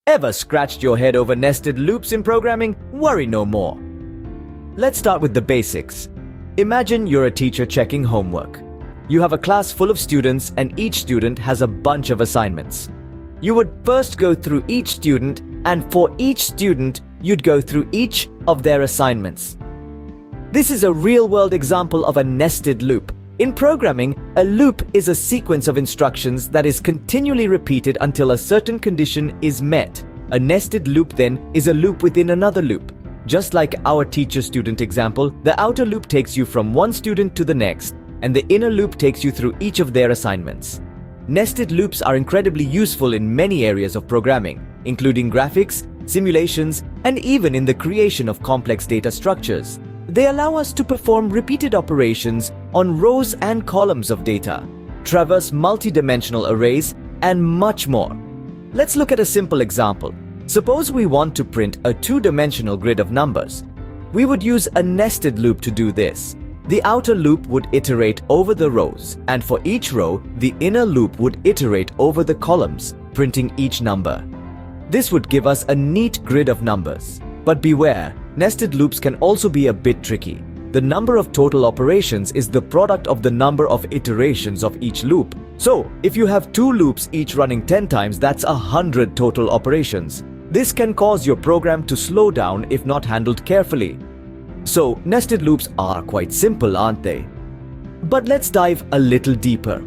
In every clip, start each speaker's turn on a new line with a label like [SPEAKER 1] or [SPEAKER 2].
[SPEAKER 1] Ever scratched your head over nested loops in programming? Worry no more. Let's start with the basics. Imagine you're a teacher checking homework. You have a class full of students and each student has a bunch of assignments. You would first go through each student, and for each student, you'd go through each of their assignments. This is a real-world example of a nested loop. In programming, a loop is a sequence of instructions that is continually repeated until a certain condition is met. A nested loop then is a loop within another loop. Just like our teacher-student example, the outer loop takes you from one student to the next, and the inner loop takes you through each of their assignments. Nested loops are incredibly useful in many areas of programming, including graphics, simulations, and even in the creation of complex data structures. They allow us to perform repeated operations on rows and columns of data, traverse multi-dimensional arrays, and much more. Let's look at a simple example. Suppose we want to print a two-dimensional grid of numbers. We would use a nested loop to do this. The outer loop would iterate over the rows, and for each row, the inner loop would iterate over the columns, printing each number. This would give us a neat grid of numbers. But beware, nested loops can also be a bit tricky. The number of total operations is the product of the number of iterations of each loop. So, if you have two loops each running 10 times, that's 100 total operations. This can cause your program to slow down if not handled carefully. So, nested loops are quite simple, aren't they? But let's dive a little deeper.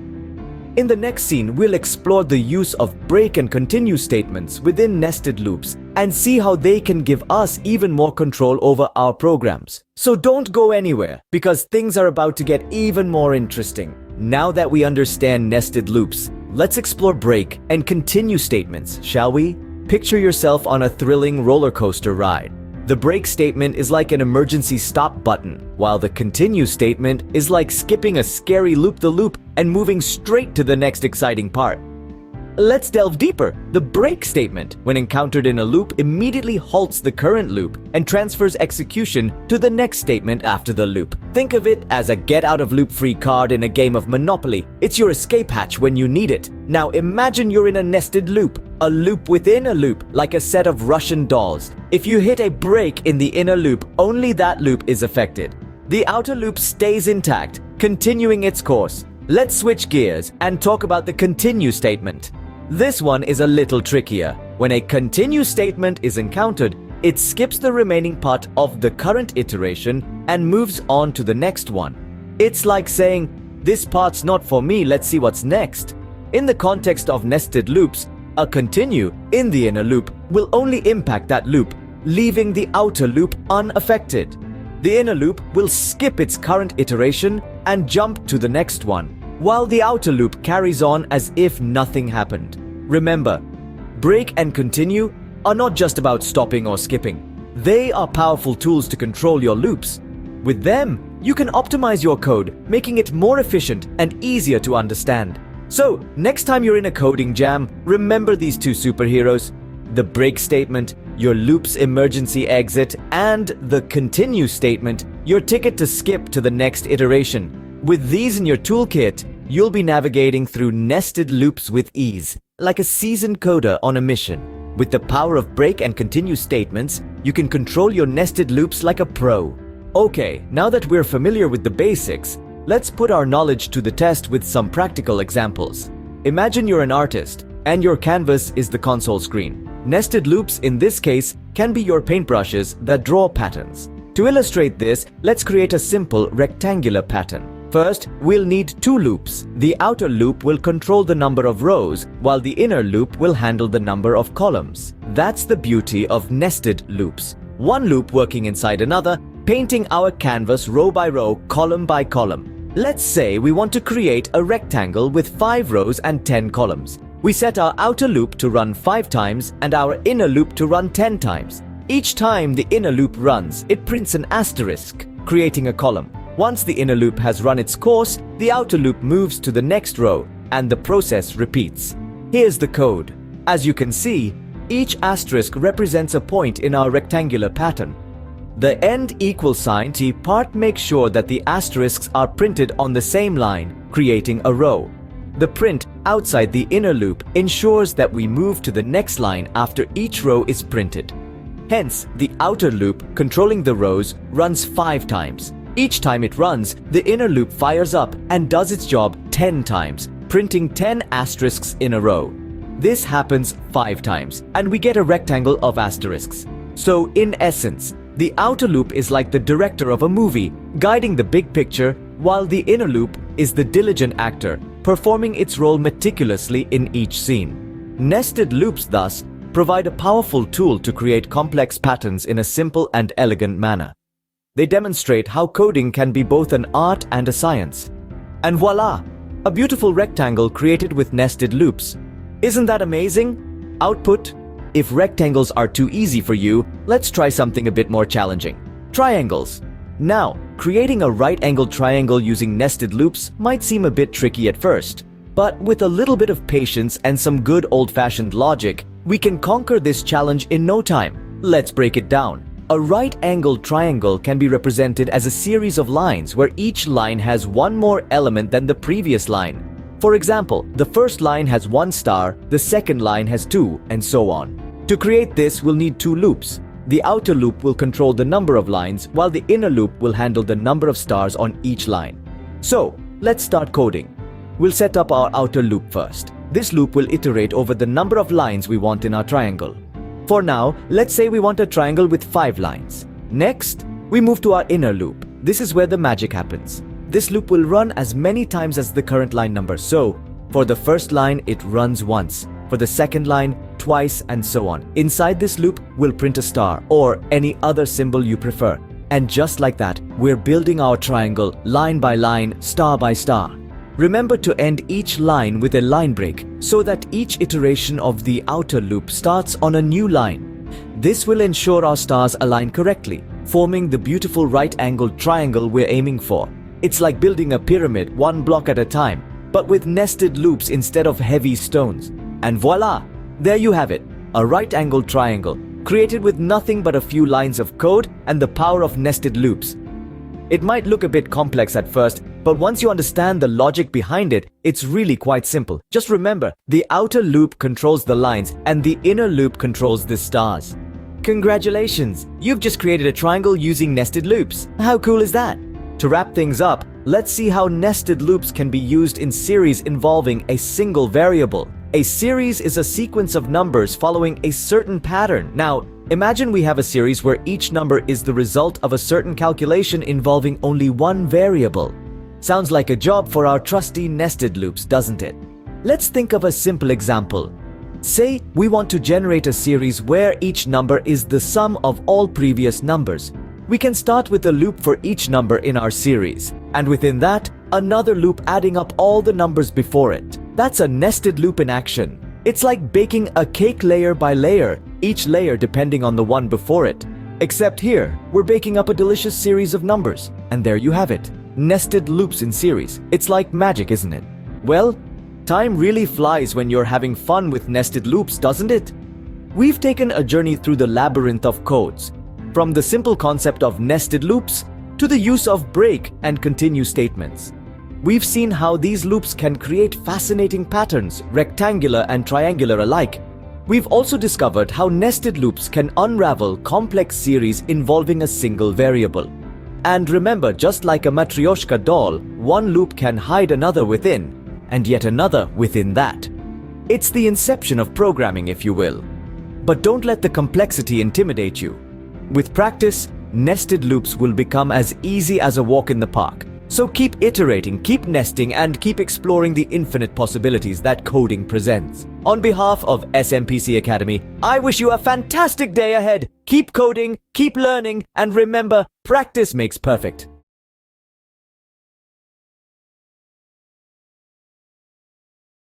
[SPEAKER 1] In the next scene, we'll explore the use of break and continue statements within nested loops and see how they can give us even more control over our programs. So don't go anywhere, because things are about to get even more interesting. Now that we understand nested loops, let's explore break and continue statements, shall we? Picture yourself on a thrilling roller coaster ride. The break statement is like an emergency stop button, while the continue statement is like skipping a scary loop-the-loop and moving straight to the next exciting part. Let's delve deeper. The break statement, when encountered in a loop, immediately halts the current loop and transfers execution to the next statement after the loop. Think of it as a get-out-of-loop-free card in a game of Monopoly. It's your escape hatch when you need it. Now imagine you're in a nested loop, a loop within a loop, like a set of Russian dolls. If you hit a break in the inner loop, only that loop is affected. The outer loop stays intact, continuing its course. Let's switch gears and talk about the continue statement. This one is a little trickier. When a continue statement is encountered, it skips the remaining part of the current iteration and moves on to the next one. It's like saying, "This part's not for me, let's see what's next." In the context of nested loops, a continue in the inner loop will only impact that loop, leaving the outer loop unaffected. The inner loop will skip its current iteration and jump to the next one, while the outer loop carries on as if nothing happened. Remember, break and continue are not just about stopping or skipping. They are powerful tools to control your loops. With them, you can optimize your code, making it more efficient and easier to understand. So, next time you're in a coding jam, remember these two superheroes: the break statement, your loop's emergency exit, and the continue statement, your ticket to skip to the next iteration. With these in your toolkit, you'll be navigating through nested loops with ease, like a seasoned coder on a mission. With the power of break and continue statements, you can control your nested loops like a pro. Okay, now that we're familiar with the basics, let's put our knowledge to the test with some practical examples. Imagine you're an artist, and your canvas is the console screen. Nested loops in this case can be your paintbrushes that draw patterns. To illustrate this, let's create a simple rectangular pattern. First, we'll need two loops. The outer loop will control the number of rows, while the inner loop will handle the number of columns. That's the beauty of nested loops. One loop working inside another, painting our canvas row by row, column by column. Let's say we want to create a rectangle with 5 rows and 10 columns. We set our outer loop to run 5 times and our inner loop to run 10 times. Each time the inner loop runs, it prints an asterisk, creating a column. Once the inner loop has run its course, the outer loop moves to the next row, and the process repeats. Here's the code. As you can see, each asterisk represents a point in our rectangular pattern. The end equal sign part makes sure that the asterisks are printed on the same line, creating a row. The print outside the inner loop ensures that we move to the next line after each row is printed. Hence, the outer loop controlling the rows runs 5 times. Each time it runs, the inner loop fires up and does its job 10 times, printing 10 asterisks in a row. This happens 5 times, and we get a rectangle of asterisks. So, in essence, the outer loop is like the director of a movie, guiding the big picture, while the inner loop is the diligent actor, performing its role meticulously in each scene. Nested loops, thus, provide a powerful tool to create complex patterns in a simple and elegant manner. They demonstrate how coding can be both an art and a science. And voila! A beautiful rectangle created with nested loops. Isn't that amazing? Output: if rectangles are too easy for you, let's try something a bit more challenging. Triangles. Now, creating a right-angled triangle using nested loops might seem a bit tricky at first, but with a little bit of patience and some good old-fashioned logic, we can conquer this challenge in no time. Let's break it down. A right-angled triangle can be represented as a series of lines where each line has one more element than the previous line. For example, the first line has 1 star, the second line has 2, and so on. To create this, we'll need 2 loops. The outer loop will control the number of lines, while the inner loop will handle the number of stars on each line. So, let's start coding. We'll set up our outer loop first. This loop will iterate over the number of lines we want in our triangle. For now, let's say we want a triangle with 5 lines. Next, we move to our inner loop. This is where the magic happens. This loop will run as many times as the current line number. So, for the first line, it runs once. For the second line, twice, and so on. Inside this loop, we'll print a star or any other symbol you prefer. And just like that, we're building our triangle line by line, star by star. Remember to end each line with a line break so that each iteration of the outer loop starts on a new line. This will ensure our stars align correctly, forming the beautiful right-angled triangle we're aiming for. It's like building a pyramid one block at a time, but with nested loops instead of heavy stones. And voila! There you have it, a right-angled triangle, created with nothing but a few lines of code and the power of nested loops. It might look a bit complex at first, but once you understand the logic behind it, it's really quite simple. Just remember, the outer loop controls the lines and the inner loop controls the stars. Congratulations! You've just created a triangle using nested loops. How cool is that? To wrap things up, let's see how nested loops can be used in series involving a single variable. A series is a sequence of numbers following a certain pattern. Now, imagine we have a series where each number is the result of a certain calculation involving only one variable. Sounds like a job for our trusty nested loops, doesn't it? Let's think of a simple example. Say we want to generate a series where each number is the sum of all previous numbers. We can start with a loop for each number in our series, and within that, another loop adding up all the numbers before it. That's a nested loop in action. It's like baking a cake layer by layer, each layer depending on the one before it. Except here, we're baking up a delicious series of numbers. And there you have it. Nested loops in series. It's like magic, isn't it? Well, time really flies when you're having fun with nested loops, doesn't it? We've taken a journey through the labyrinth of codes, from the simple concept of nested loops to the use of break and continue statements. We've seen how these loops can create fascinating patterns, rectangular and triangular alike. We've also discovered how nested loops can unravel complex series involving a single variable. And remember, just like a matryoshka doll, one loop can hide another within, and yet another within that. It's the inception of programming, if you will. But don't let the complexity intimidate you. With practice, nested loops will become as easy as a walk in the park. So keep iterating, keep nesting, and keep exploring the infinite possibilities that coding presents. On behalf of SMPC Academy, I wish you a fantastic day ahead. Keep coding, keep learning, and remember, practice makes perfect.